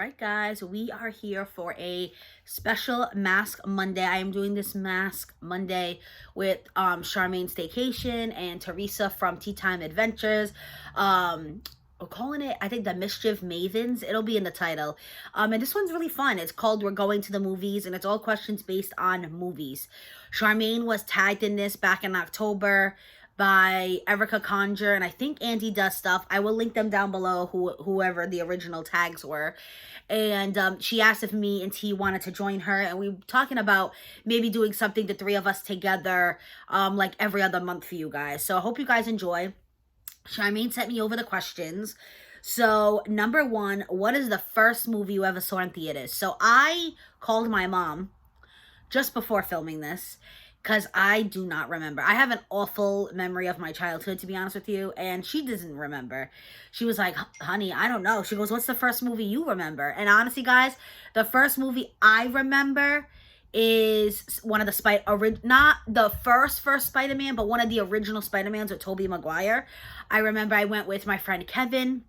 Alright guys, we are here for a special Mask Monday. I am doing this Mask Monday with Sharmaine Staycation and Teresa from Tea Time Adventures. We're calling it, I think, the Mischievous Mavens. It'll be in the title. And this one's really fun. It's called We're Going to the Movies, and it's all questions based on movies. Sharmaine was tagged in this back in October by Erica Conjure, and I think Andy does stuff. I will link them down below, whoever the original tags were. And she asked if me and T wanted to join her, and we were talking about maybe doing something, the three of us together, like every other month for you guys. So I hope you guys enjoy. Sharmaine sent me over the questions. So number one, what is the first movie you ever saw in theaters? So I called my mom just before filming this, because I do not remember. I have an awful memory of my childhood, to be honest with you, and she doesn't remember. She was like, honey, I don't know. She goes, what's the first movie you remember? And honestly, guys, the first movie I remember is one of the not the first Spider-Man, but one of the original Spider-Mans with Tobey Maguire. I remember I went with my friend Kevin,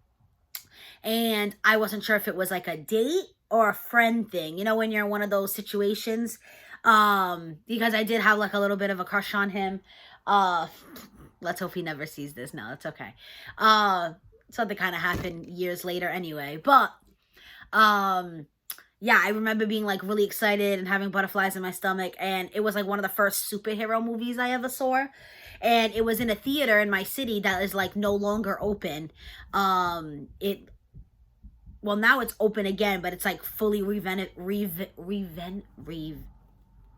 and I wasn't sure if it was like a date or a friend thing. You know, when you're in one of those situations, because I did have like a little bit of a crush on him. Let's hope he never sees this. No, it's okay. Something kind of happened years later anyway, but yeah, I remember being like really excited and having butterflies in my stomach, and it was like one of the first superhero movies I ever saw, and it was in a theater in my city that is like no longer open. Well, now it's open again, but it's like fully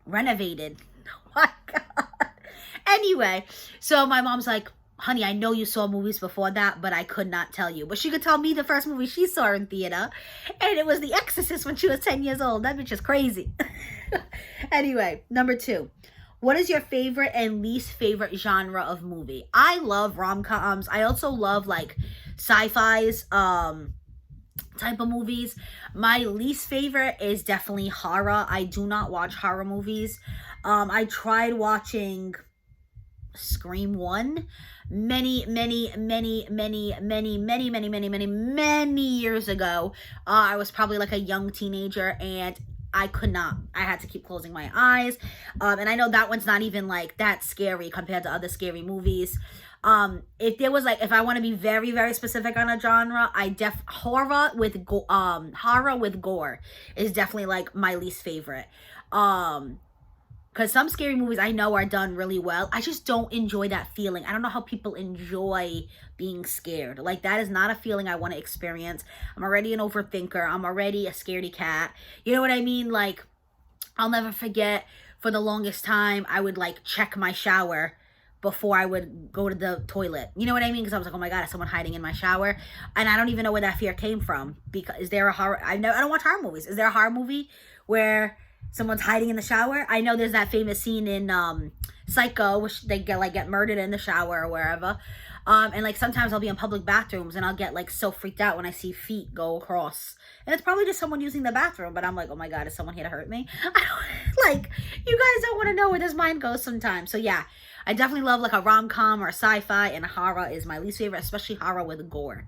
renovated. Oh my God. Anyway, so my mom's like, honey, I know you saw movies before that, but I could not tell you. But she could tell me the first movie she saw in theater, and it was The Exorcist when she was 10 years old. That bitch is crazy. Anyway, number two. What is your favorite and least favorite genre of movie? I love rom-coms. I also love like sci-fi's, type of movies. My least favorite is definitely horror. I do not watch horror movies. I tried watching Scream 1 many years ago. I was probably like a young teenager, and I could not. I had to keep closing my eyes. And I know that one's not even like that scary compared to other scary movies. If I want to be very, very specific on a genre, horror with gore is definitely like my least favorite. Because some scary movies I know are done really well. I just don't enjoy that feeling. I don't know how people enjoy being scared. Like, that is not a feeling I want to experience. I'm already an overthinker. I'm already a scaredy cat. You know what I mean? Like, I'll never forget, for the longest time, I would like check my shower before I would go to the toilet. You know what I mean? Because I was like, oh my God, is someone hiding in my shower? And I don't even know where that fear came from. Because is there a horror? I don't watch horror movies. Is there a horror movie where someone's hiding in the shower? I know there's that famous scene in Psycho, which they get murdered in the shower or wherever. And like sometimes I'll be in public bathrooms and I'll get like so freaked out when I see feet go across. And it's probably just someone using the bathroom, but I'm like, oh my God, is someone here to hurt me? Like, you guys don't want to know where this mind goes sometimes. So yeah, I definitely love like a rom-com or a sci-fi, and horror is my least favorite, especially horror with gore.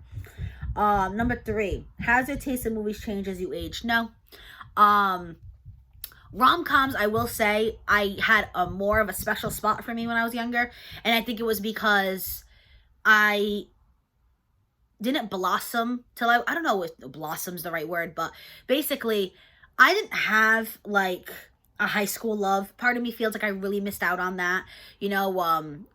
Number three, has your taste in movies changed as you age? No. Rom-coms, I will say, I had a more of a special spot for me when I was younger, and I think it was because I didn't blossom till I don't know if blossom's the right word, but basically I didn't have like a high school love. Part of me feels like I really missed out on that, you know,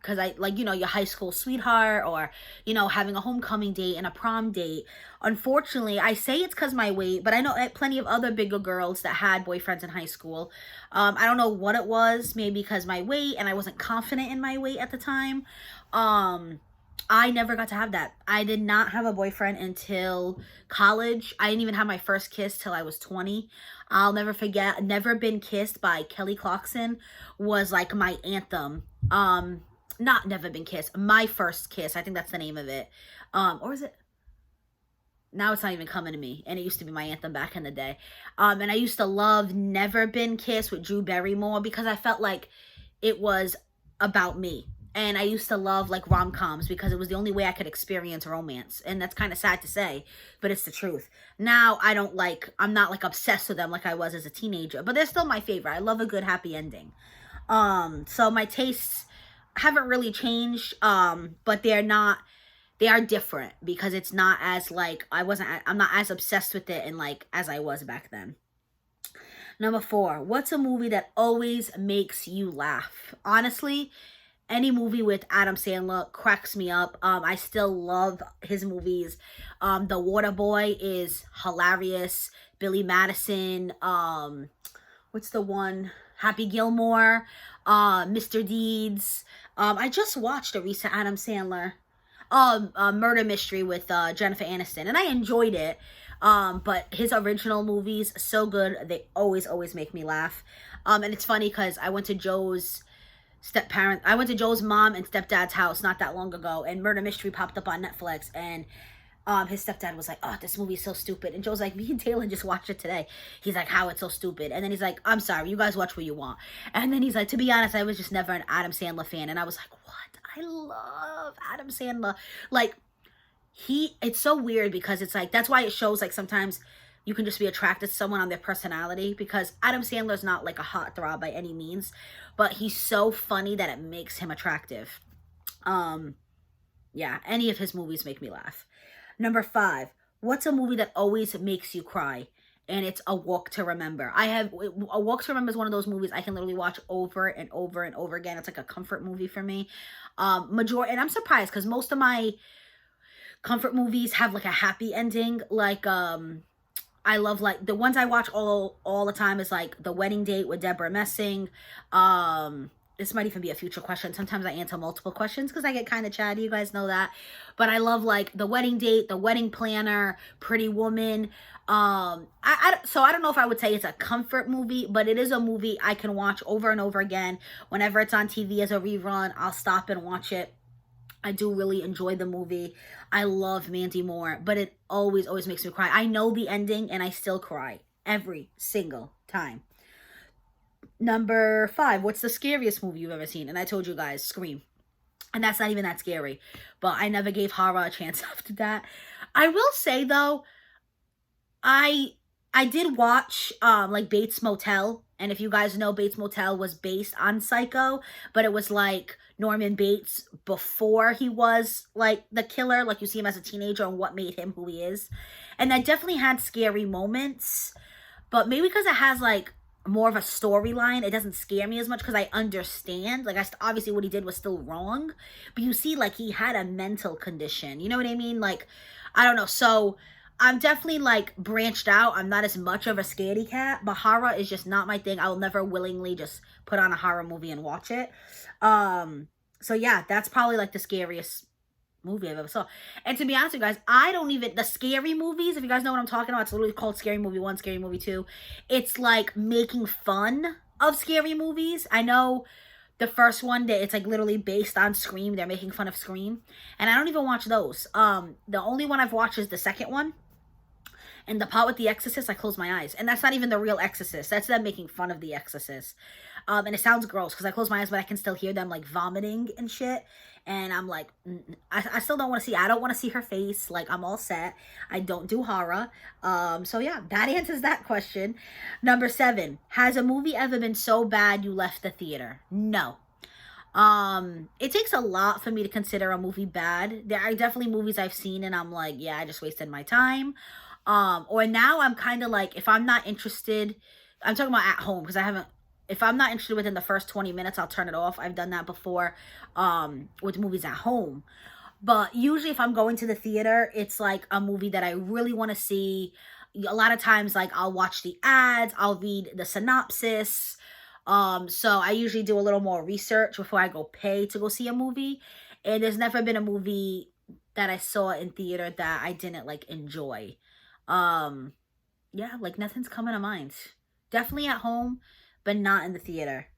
because I, like, you know, your high school sweetheart, or, you know, having a homecoming date and a prom date. Unfortunately, I say it's because my weight, but I know plenty of other bigger girls that had boyfriends in high school. I don't know what it was, maybe because my weight, and I wasn't confident in my weight at the time. I never got to have that. I did not have a boyfriend until college. I didn't even have my first kiss till I was 20. I'll never forget, Never Been Kissed by Kelly Clarkson was like my anthem. Not Never Been Kissed, My First Kiss. I think that's the name of it. Or is it? Now it's not even coming to me. And it used to be my anthem back in the day. And I used to love Never Been Kissed with Drew Barrymore, because I felt like it was about me. And I used to love like rom-coms because it was the only way I could experience romance. And that's kind of sad to say, but it's the truth. Now I'm not like obsessed with them like I was as a teenager, but they're still my favorite. I love a good happy ending. So my tastes haven't really changed, but they are different because it's not as like, I'm not as obsessed with it and like as I was back then. Number 4, what's a movie that always makes you laugh? Honestly, any movie with Adam Sandler cracks me up. I still love his movies. The Waterboy is hilarious. Billy Madison. What's the one? Happy Gilmore. Mr. Deeds. I just watched a recent Adam Sandler murder mystery with Jennifer Aniston, and I enjoyed it. But his original movies, so good. They always make me laugh. And it's funny because I went to Joe's mom and stepdad's house not that long ago, and Murder Mystery popped up on Netflix, and his stepdad was like, oh, this movie's so stupid. And Joe's like, me and Taylor just watched it today. He's like, how it's so stupid. And then he's like, I'm sorry, you guys watch what you want. And then he's like, to be honest, I was just never an Adam Sandler fan. And I was like, what? I love Adam Sandler. Like, it's so weird because it's like, that's why it shows like sometimes you can just be attracted to someone on their personality, because Adam Sandler's not like a heartthrob by any means, but he's so funny that it makes him attractive. Yeah, any of his movies make me laugh. Number 5, what's a movie that always makes you cry? And it's A Walk to Remember. A Walk to Remember is one of those movies I can literally watch over and over and over again. It's like a comfort movie for me. And I'm surprised because most of my comfort movies have like a happy ending. Like, I love, like, the ones I watch all the time is like The Wedding Date with Deborah Messing. This might even be a future question. Sometimes I answer multiple questions because I get kind of chatty. You guys know that. But I love like The Wedding Date, The Wedding Planner, Pretty Woman. So I don't know if I would say it's a comfort movie, but it is a movie I can watch over and over again. Whenever it's on TV as a rerun, I'll stop and watch it. I do really enjoy the movie. I love Mandy Moore, but it always makes me cry. I know the ending and I still cry every single time. Number 5, what's the scariest movie you've ever seen? And I told you guys, Scream. And that's not even that scary. But I never gave horror a chance after that. I will say though, I did watch like Bates Motel. And if you guys know, Bates Motel was based on Psycho, but it was like Norman Bates before he was like the killer. Like you see him as a teenager and what made him who he is. And that definitely had scary moments, but maybe because it has like more of a storyline, it doesn't scare me as much because I understand. Like, obviously what he did was still wrong, but you see, like, he had a mental condition. You know what I mean? Like, I don't know. So I'm definitely like branched out. I'm not as much of a scaredy cat, but horror is just not my thing. I will never willingly just put on a horror movie and watch it. So yeah, that's probably like the scariest movie I've ever saw. And to be honest with you guys, the scary movies, if you guys know what I'm talking about, it's literally called Scary Movie 1, Scary Movie 2. It's like making fun of scary movies. I know the first one, it's like literally based on Scream. They're making fun of Scream. And I don't even watch those. The only one I've watched is the second one. And the part with the Exorcist, I close my eyes. And that's not even the real Exorcist. That's them making fun of the Exorcist. And it sounds gross because I close my eyes, but I can still hear them like vomiting and shit. And I'm like, I still don't want to see. I don't want to see her face. Like, I'm all set. I don't do horror. So yeah, that answers that question. Number 7, has a movie ever been so bad you left the theater? No. It takes a lot for me to consider a movie bad. There are definitely movies I've seen and I'm like, yeah, I just wasted my time. Or now I'm kind of like, if I'm not interested, I'm talking about at home because if I'm not interested within the first 20 minutes, I'll turn it off. I've done that before, with movies at home. But usually if I'm going to the theater, it's like a movie that I really want to see. A lot of times, like, I'll watch the ads, I'll read the synopsis. So I usually do a little more research before I go pay to go see a movie. And there's never been a movie that I saw in theater that I didn't like enjoy. Yeah, like nothing's coming to mind. Definitely at home, but not in the theater.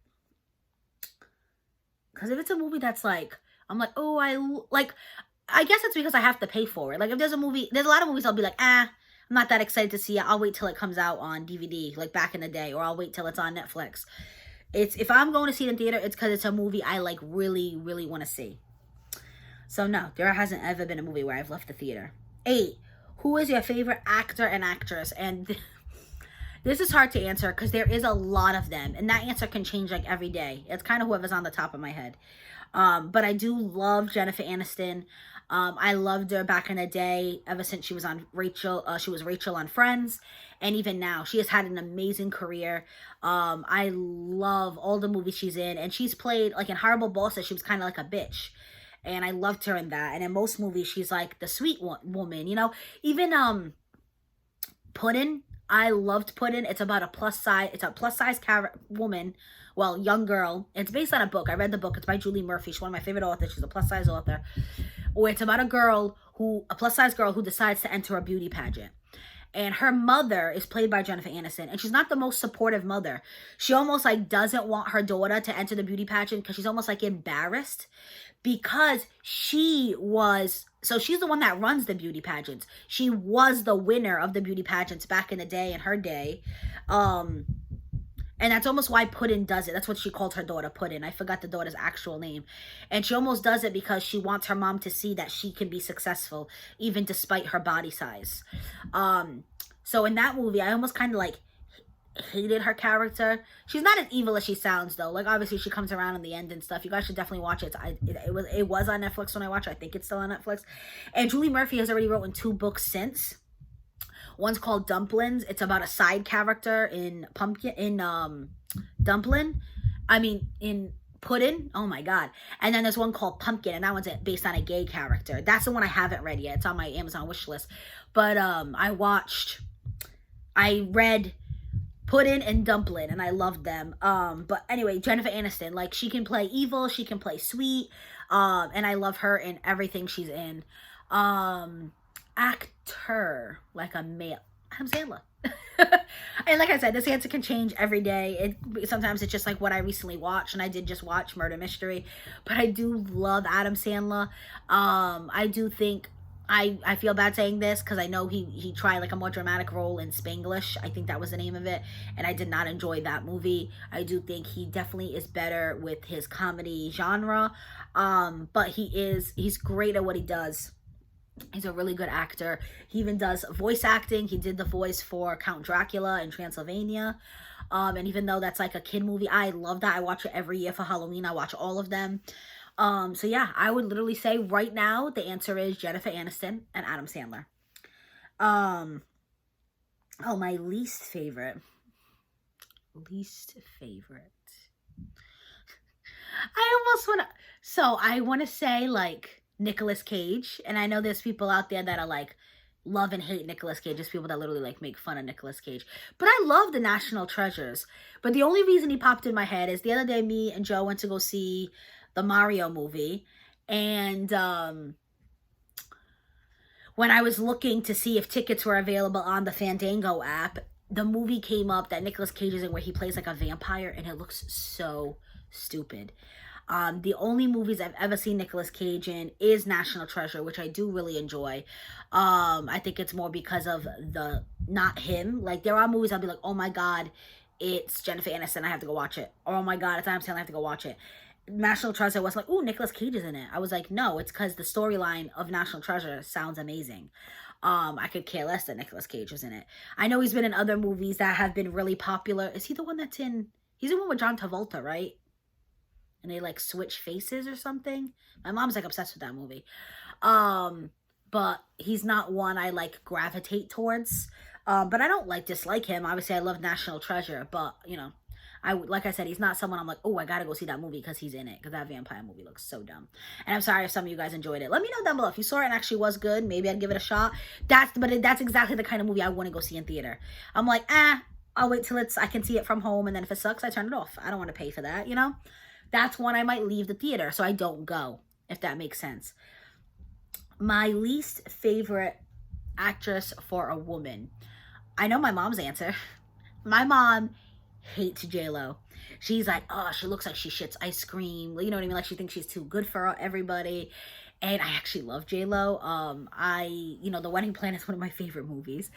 Because if it's a movie that's like, I'm like, oh, I guess it's because I have to pay for it. Like, if there's a lot of movies I'll be like, I'm not that excited to see it. I'll wait till it comes out on DVD, like back in the day, or I'll wait till it's on Netflix. It's, if I'm going to see it in theater, it's because it's a movie I like really, really want to see. So no, there hasn't ever been a movie where I've left the theater. 8. Who is your favorite actor and actress? And this is hard to answer because there is a lot of them, and that answer can change like every day. It's kind of whoever's on the top of my head. But I do love Jennifer Aniston. I loved her back in the day, ever since she was on Rachel. She was Rachel on Friends, and even now, she has had an amazing career. I love all the movies she's in, and she's played, like in Horrible Bosses, she was kind of like a bitch, and I loved her in that. And in most movies, she's like the sweet woman, you know. Even Puddin', I loved Puddin'. It's about a plus size woman, well, young girl. It's based on a book. I read the book. It's by Julie Murphy. She's one of my favorite authors. She's a plus size author. Where it's about a plus size girl who decides to enter a beauty pageant. And her mother is played by Jennifer Aniston. And she's not the most supportive mother. She almost like doesn't want her daughter to enter the beauty pageant because she's almost like embarrassed. Because she's the one that runs the beauty pageants. She was the winner of the beauty pageants back in the day, in her day. And that's almost why Puddin' does it. That's what she called her daughter, Puddin'. I forgot the daughter's actual name. And she almost does it because she wants her mom to see that she can be successful, even despite her body size. So in that movie, I almost kind of like hated her character. She's not as evil as she sounds, though. Like, obviously, she comes around in the end and stuff. You guys should definitely watch it. It was on Netflix when I watched it. I think it's still on Netflix. And Julie Murphy has already written 2 books since. One's called Dumplings. It's about a side character in Puddin'. Oh my god. And then there's one called Pumpkin, and that one's based on a gay character. That's the one I haven't read yet. It's on my Amazon wish list. But I read Puddin' and Dumpling, and I loved them. But anyway, Jennifer Aniston, like, she can play evil, she can play sweet, and I love her in everything she's in. Actor, like a male, Adam Sandler. And like I said, this answer can change every day. Sometimes it's just like what I recently watched, and I did just watch Murder Mystery, but I do love Adam Sandler. I do think I feel bad saying this because I know he tried like a more dramatic role in Spanglish. I think that was the name of it, and I did not enjoy that movie. I do think he definitely is better with his comedy genre, but he's great at what he does. He's a really good actor. He even does voice acting. He did the voice for Count Dracula in Transylvania. And even though that's like a kid movie, I love that. I watch it every year for Halloween. I watch all of them. So yeah, I would literally say right now the answer is Jennifer Aniston and Adam Sandler. Oh, my least favorite. I want to say like Nicolas Cage, and I know there's people out there that are like love and hate Nicolas Cage. There's people that literally like make fun of Nicolas Cage, but I love the National Treasures. But the only reason he popped in my head is the other day me and Joe went to go see the Mario movie, and when I was looking to see if tickets were available on the Fandango app, the movie came up that Nicolas Cage is in where he plays like a vampire, and it looks so stupid. The only movies I've ever seen Nicolas Cage in is National Treasure, which I do really enjoy. I think it's more because of not him. Like, there are movies I'll be like, oh my god, it's Jennifer Aniston, I have to go watch it. Or, oh my god, it's Adam Sandler, I have to go watch it. National Treasure was like, ooh, Nicolas Cage is in it. I was like, no, it's because the storyline of National Treasure sounds amazing. I could care less that Nicolas Cage was in it. I know he's been in other movies that have been really popular. Is he the one that's in... He's the one with John Travolta, right? And they like switch faces or something. My mom's like obsessed with that movie. But he's not one I like gravitate towards. But I don't like dislike him. Obviously, I love National Treasure, but you know, like I said, he's not someone I'm like, oh, I gotta go see that movie because he's in it. Because that vampire movie looks so dumb. And I'm sorry if some of you guys enjoyed it. Let me know down below if you saw it and actually was good. Maybe I'd give it a shot. But that's exactly the kind of movie I want to go see in theater. I'm like, I'll wait till I can see it from home, and then if it sucks, I turn it off. I don't want to pay for that, you know. That's one I might leave the theater, so I don't go, if that makes sense. My least favorite actress for a woman. I know my mom's answer. My mom hates J-Lo. She's like, oh, she looks like she shits ice cream. You know what I mean? Like, she thinks she's too good for everybody. And I actually love J-Lo. The Wedding Planner is one of my favorite movies.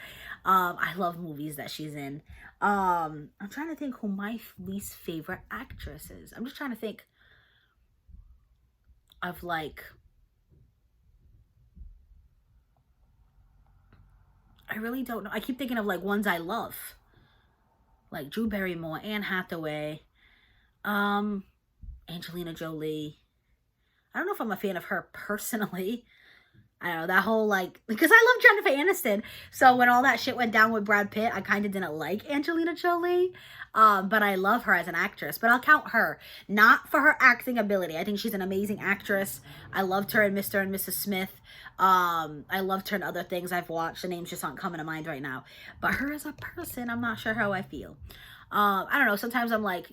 I love movies that she's in. I'm trying to think who my least favorite actress is. I'm just trying to think of like, I really don't know. I keep thinking of like ones I love, like Drew Barrymore, Anne Hathaway, um, Angelina Jolie. I don't know if I'm a fan of her personally. I don't know, that whole like, because I love Jennifer Aniston. So when all that shit went down with Brad Pitt, I kind of didn't like Angelina Jolie. But I love her as an actress. But I'll count her, not for her acting ability. I think she's an amazing actress. I loved her in Mr. and Mrs. Smith. I loved her in other things I've watched. The names just aren't coming to mind right now. But her as a person, I'm not sure how I feel. I don't know. Sometimes I'm like,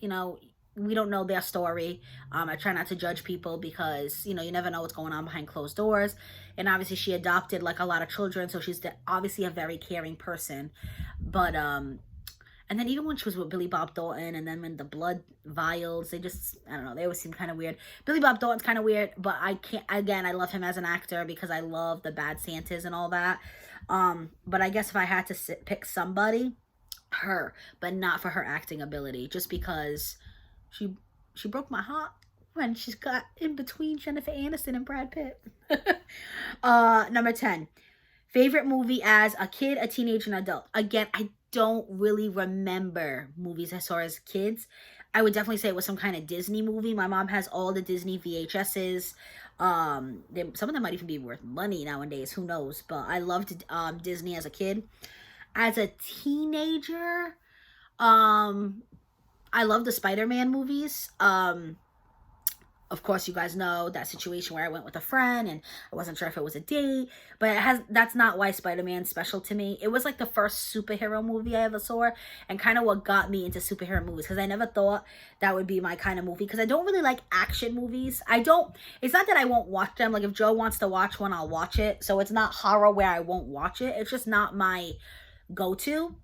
we don't know their story. I try not to judge people because, you never know what's going on behind closed doors. And obviously she adopted like a lot of children. So she's obviously a very caring person. But, and then even when she was with Billy Bob Thornton and then when the blood vials, I don't know, they always seem kind of weird. Billy Bob Thornton's kind of weird, but I love him as an actor because I love the Bad Santas and all that. But I guess if I had to pick somebody, her, but not for her acting ability, just because she broke my heart when she's got in between Jennifer Aniston and Brad Pitt. Number 10. Favorite movie as a kid, a teenager, and adult. Again, I don't really remember movies I saw as kids. I would definitely say it was some kind of Disney movie. My mom has all the Disney VHSs. Some of them might even be worth money nowadays. Who knows? But I loved Disney as a kid. As a teenager, I love the Spider-Man movies. Of course, you guys know that situation where I went with a friend and I wasn't sure if it was a date, but that's not why Spider-Man's special to me. It was like the first superhero movie I ever saw and kind of what got me into superhero movies because I never thought that would be my kind of movie because I don't really like action movies. It's not that I won't watch them. Like if Joe wants to watch one, I'll watch it. So it's not horror where I won't watch it. It's just not my go-to.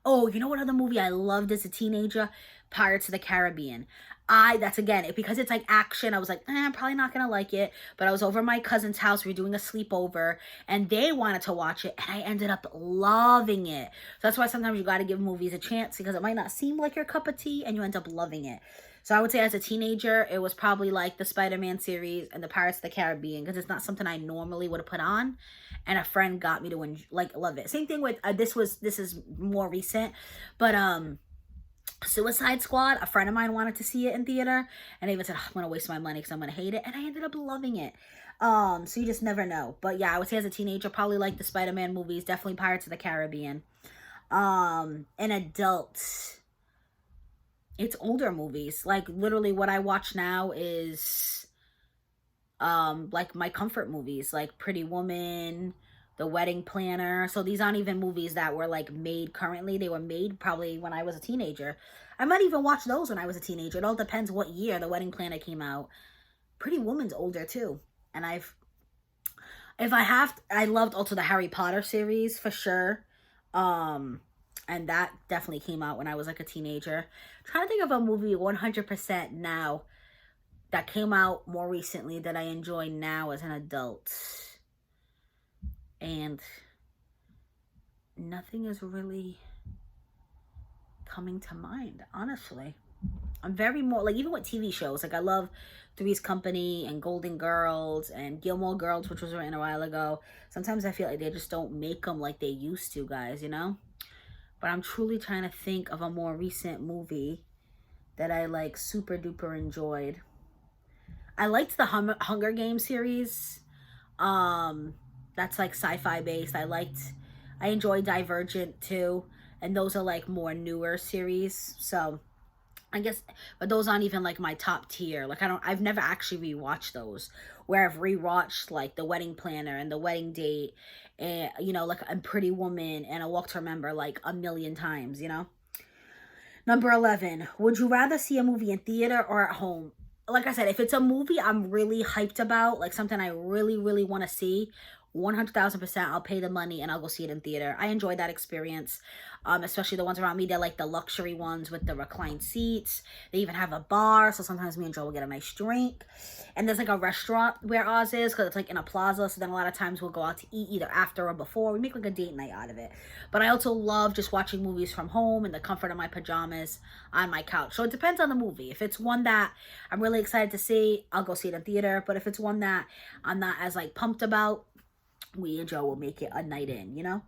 Oh, you know what other movie I loved as a teenager? Pirates of the Caribbean. That's again, because it's like action, I was like, I'm probably not gonna like it. But I was over at my cousin's house, we were doing a sleepover, and they wanted to watch it, and I ended up loving it. So that's why sometimes you gotta give movies a chance, because it might not seem like your cup of tea, and you end up loving it. So I would say as a teenager, it was probably like the Spider-Man series and the Pirates of the Caribbean, because it's not something I normally would have put on. And a friend got me to love it. Same thing with, this is more recent, but Suicide Squad, a friend of mine wanted to see it in theater, and I even said, I'm gonna waste my money because I'm gonna hate it, and I ended up loving it. So you just never know. But yeah, I would say as a teenager, probably like the Spider-Man movies, definitely Pirates of the Caribbean. An adult, it's older movies. Like literally what I watch now is like my comfort movies, like Pretty Woman, The Wedding Planner. So these aren't even movies that were like made currently. They were made probably when I was a teenager. I might even watch those when I was a teenager. It all depends what year The Wedding Planner came out. Pretty Woman's older too. And I loved also the Harry Potter series for sure. And that definitely came out when I was like a teenager. I'm trying to think of a movie 100% now that came out more recently that I enjoy now as an adult. And nothing is really coming to mind, honestly. I'm very more, like even with TV shows, like I love Three's Company and Golden Girls and Gilmore Girls, which was written a while ago. Sometimes I feel like they just don't make them like they used to, guys, But I'm truly trying to think of a more recent movie that I like super duper enjoyed. I liked the Hunger Games series. That's like sci-fi based. I enjoy Divergent too. And those are like more newer series. So I guess, but those aren't even like my top tier. Like I've never actually rewatched those. Where I've rewatched like The Wedding Planner and The Wedding Date and, like a Pretty Woman and A Walk to Remember like a million times, Number 11, would you rather see a movie in theater or at home? Like I said, if it's a movie I'm really hyped about, like something I really, really want to see, 100,000%, I'll pay the money and I'll go see it in theater. I enjoy that experience, especially the ones around me. They're like the luxury ones with the reclined seats. They even have a bar, so sometimes me and Joe will get a nice drink. And there's like a restaurant where ours is, because it's like in a plaza, so then a lot of times we'll go out to eat either after or before. We make like a date night out of it. But I also love just watching movies from home in the comfort of my pajamas on my couch. So it depends on the movie. If it's one that I'm really excited to see, I'll go see it in theater. But if it's one that I'm not as like pumped about, we and Joe will make it a night in, you know?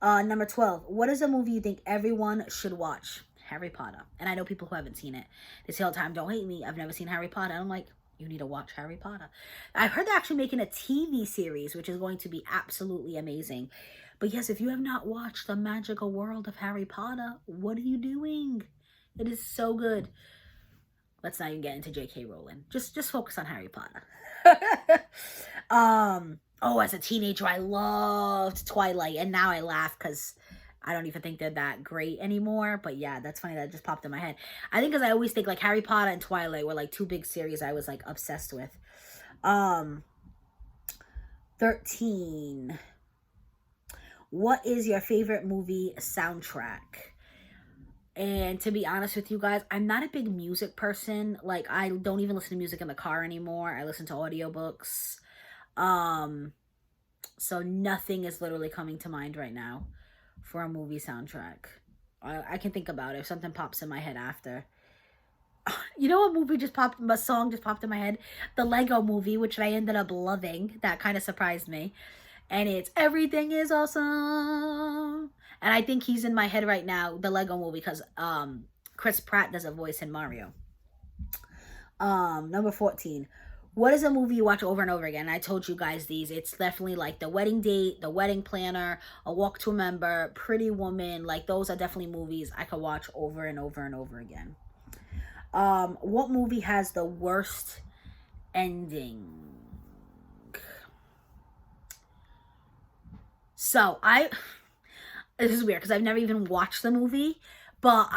Number 12. What is a movie you think everyone should watch? Harry Potter. And I know people who haven't seen it. They say all the time, don't hate me, I've never seen Harry Potter. And I'm like, you need to watch Harry Potter. I heard they're actually making a TV series, which is going to be absolutely amazing. But yes, if you have not watched the magical world of Harry Potter, what are you doing? It is so good. Let's not even get into J.K. Rowling. Just focus on Harry Potter. Oh, as a teenager, I loved Twilight, and now I laugh because I don't even think they're that great anymore. But yeah, that's funny that just popped in my head. I think because I always think like Harry Potter and Twilight were like two big series I was like obsessed with. 13. What is your favorite movie soundtrack? And to be honest with you guys, I'm not a big music person. Like, I don't even listen to music in the car anymore. I listen to audiobooks. So nothing is literally coming to mind right now for a movie soundtrack. I can think about it if something pops in my head after. You know what a song just popped in my head? The Lego movie, which I ended up loving. That kind of surprised me. And it's Everything is Awesome. And I think he's in my head right now, the Lego movie, because Chris Pratt does a voice in Mario. Number 14. What is a movie you watch over and over again? I told you guys these. It's definitely like The Wedding Date, The Wedding Planner, A Walk to Remember, Pretty Woman. Like, those are definitely movies I could watch over and over and over again. What movie has the worst ending? So, this is weird because I've never even watched the movie, but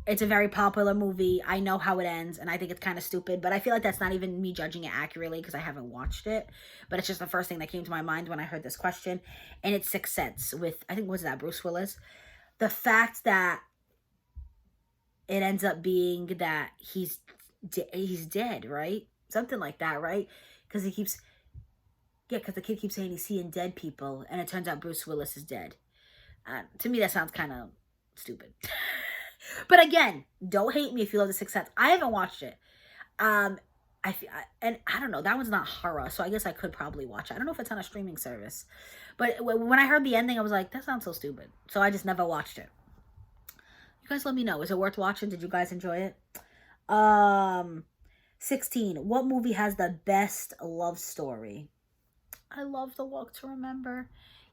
it's a very popular movie. I know how it ends, and I think it's kind of stupid, but I feel like that's not even me judging it accurately because I haven't watched it, but it's just the first thing that came to my mind when I heard this question, and it's Sixth Sense with, I think, was that Bruce Willis? The fact that it ends up being that he's dead, right? Something like that, right? Because the kid keeps saying he's seeing dead people, and it turns out Bruce Willis is dead. To me, that sounds kind of stupid. But again, don't hate me if you love The Sixth Sense. I haven't watched it. And I don't know. That one's not horror, so I guess I could probably watch it. I don't know if it's on a streaming service. But when I heard the ending, I was like, that sounds so stupid. So I just never watched it. You guys let me know. Is it worth watching? Did you guys enjoy it? 16. What movie has the best love story? I love The Walk to Remember.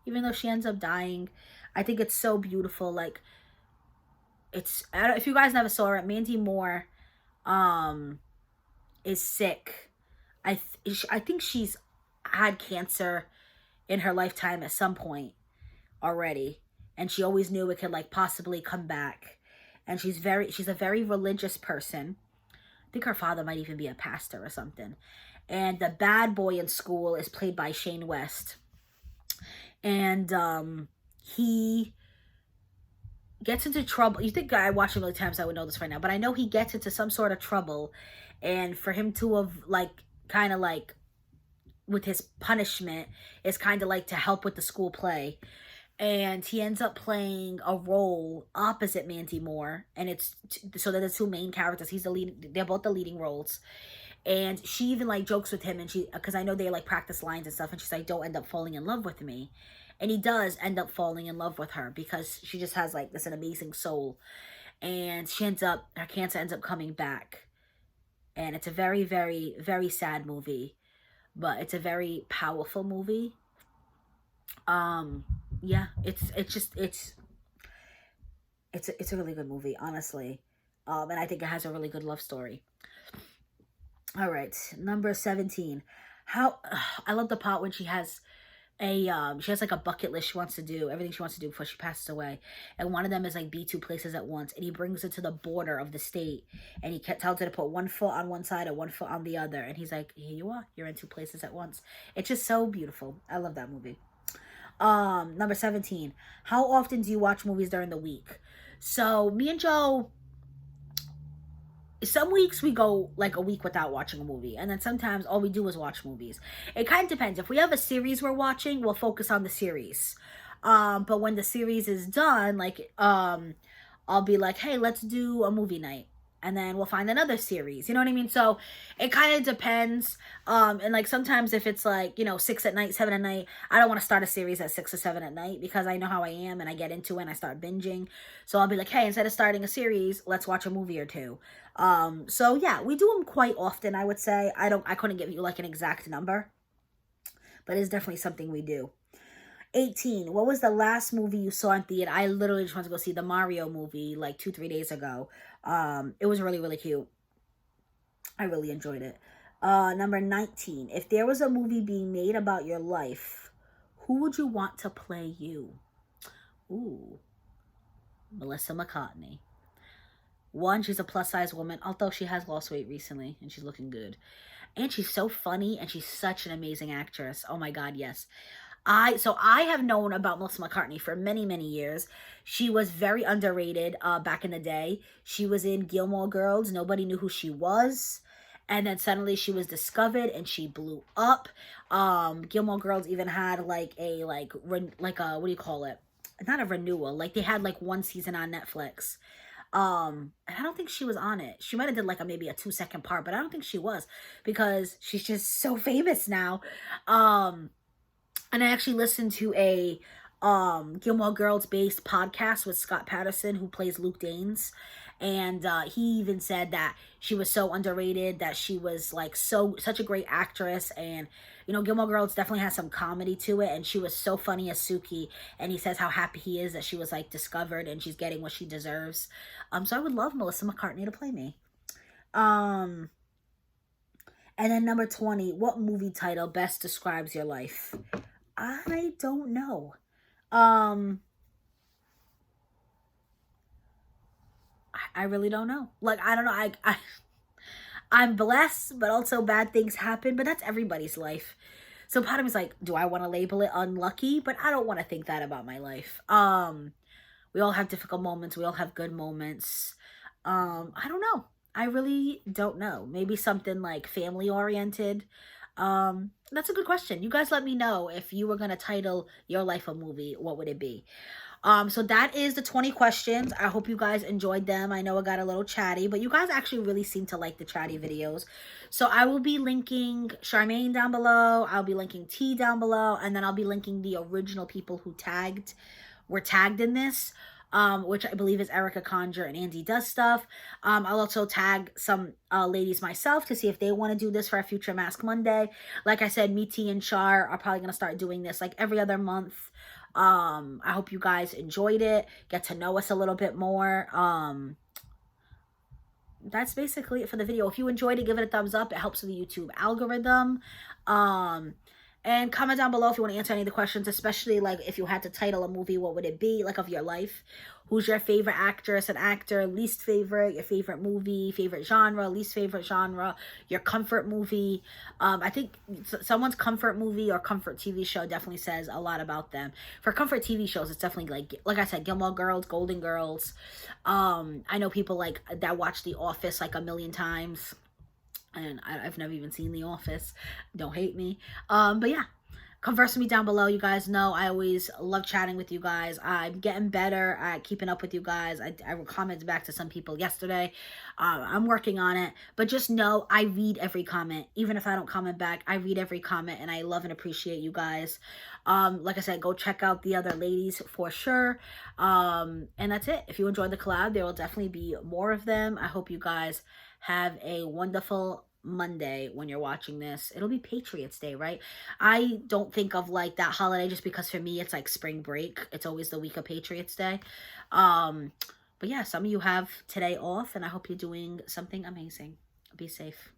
Even though she ends up dying, I think it's so beautiful. Like, if you guys never saw it, Mandy Moore is sick. I think she's had cancer in her lifetime at some point already, and she always knew it could like possibly come back. And she's a very religious person. I think her father might even be a pastor or something. And the bad boy in school is played by Shane West. And he gets into trouble. You think I watched it many times, I would know this right now, but I know he gets into some sort of trouble, and for him to have like kind of like with his punishment is kind of like to help with the school play, and he ends up playing a role opposite Mandy Moore, and it's so they're the two main characters. He's the lead. They're both the leading roles. And she even like jokes with him, and because I know they like practice lines and stuff, and she's like, don't end up falling in love with me. And he does end up falling in love with her because she just has like an amazing soul. And her cancer ends up coming back. And it's a very, very, very sad movie, but it's a very powerful movie. Yeah, it's a really good movie, honestly. And I think it has a really good love story. All right, number 17. I love the part when she has she has like a bucket list she wants to do, everything she wants to do before she passes away, and one of them is like be two places at once, and he brings her to the border of the state, and he tells her to put one foot on one side and one foot on the other, and he's like, here you are, you're in two places at once. It's just so beautiful. I love that movie. Number 17, how often do you watch movies during the week? So me and Joe, some weeks we go like a week without watching a movie, and then sometimes all we do is watch movies. It kind of depends. If we have a series we're watching, we'll focus on the series. But when the series is done, like I'll be like, hey, let's do a movie night, and then we'll find another series, you know what I mean? So it kind of depends. And like sometimes if it's like, 6 at night, 7 at night, I don't want to start a series at 6 or 7 at night, because I know how I am and I get into it and I start binging. So I'll be like, hey, instead of starting a series, let's watch a movie or two. So yeah, we do them quite often, I would say. I couldn't give you like an exact number, but it's definitely something we do. 18, what was the last movie you saw in theater? I literally just went to go see the Mario movie like 2-3 days ago. It was really, really cute. I really enjoyed it. Number 19, if there was a movie being made about your life, who would you want to play you? Ooh, Melissa McCartney. One, she's a plus-size woman, although she has lost weight recently, and she's looking good. And she's so funny, and she's such an amazing actress. Oh my God, yes. I have known about Melissa McCartney for many, many years. She was very underrated back in the day. She was in Gilmore Girls. Nobody knew who she was. And then suddenly she was discovered and she blew up. Gilmore Girls even had like a, what do you call it? Not a renewal. Like they had like one season on Netflix. And I don't think she was on it. She might have did like maybe a 2-second part, but I don't think she was, because she's just so famous now. And I actually listened to a Gilmore Girls based podcast with Scott Patterson, who plays Luke Danes. And he even said that she was so underrated, that she was like such a great actress. And, Gilmore Girls definitely has some comedy to it. And she was so funny as Suki. And he says how happy he is that she was like discovered and she's getting what she deserves. So I would love Melissa McCartney to play me. And then number 20, what movie title best describes your life? I don't know. I really don't know. Like, I don't know. I'm blessed, but also bad things happen. But that's everybody's life. So part of me is like, do I want to label it unlucky? But I don't want to think that about my life. We all have difficult moments. We all have good moments. I don't know. I really don't know. Maybe something like family oriented. That's a good question. You guys let me know, if you were going to title your life a movie, what would it be? So that is the 20 questions. I hope you guys enjoyed them. I know I got a little chatty, but you guys actually really seem to like the chatty videos. So I will be linking Sharmaine down below. I'll be linking T down below, and then I'll be linking the original people who were tagged in this. Which I believe is Erica Conjure and Andy Does Stuff. I'll also tag some ladies myself to see if they want to do this for a future Mask Monday. Like I said, me, T, and Char are probably going to start doing this like every other month. I hope you guys enjoyed it. Get to know us a little bit more. That's basically it for the video. If you enjoyed it, give it a thumbs up. It helps with the YouTube algorithm. And comment down below if you want to answer any of the questions, especially like if you had to title a movie, what would it be, like of your life? Who's your favorite actress and actor, least favorite, your favorite movie, favorite genre, least favorite genre, your comfort movie. I think someone's comfort movie or comfort TV show definitely says a lot about them. For comfort TV shows, it's definitely like I said, Gilmore Girls, Golden Girls. I know people like that watch The Office like a million times. And I've never even seen The Office. Don't hate me. But yeah, converse with me down below. You guys know I always love chatting with you guys. I'm getting better at keeping up with you guys. I commented back to some people yesterday. I'm working on it. But just know I read every comment. Even if I don't comment back, I read every comment. And I love and appreciate you guys. Like I said, go check out the other ladies for sure. And that's it. If you enjoyed the collab, there will definitely be more of them. I hope you guys have a wonderful Monday when you're watching this. It'll be Patriots Day, right? I don't think of like that holiday just because for me it's like spring break. It's always the week of Patriots Day. But yeah, some of you have today off, and I hope you're doing something amazing. Be safe.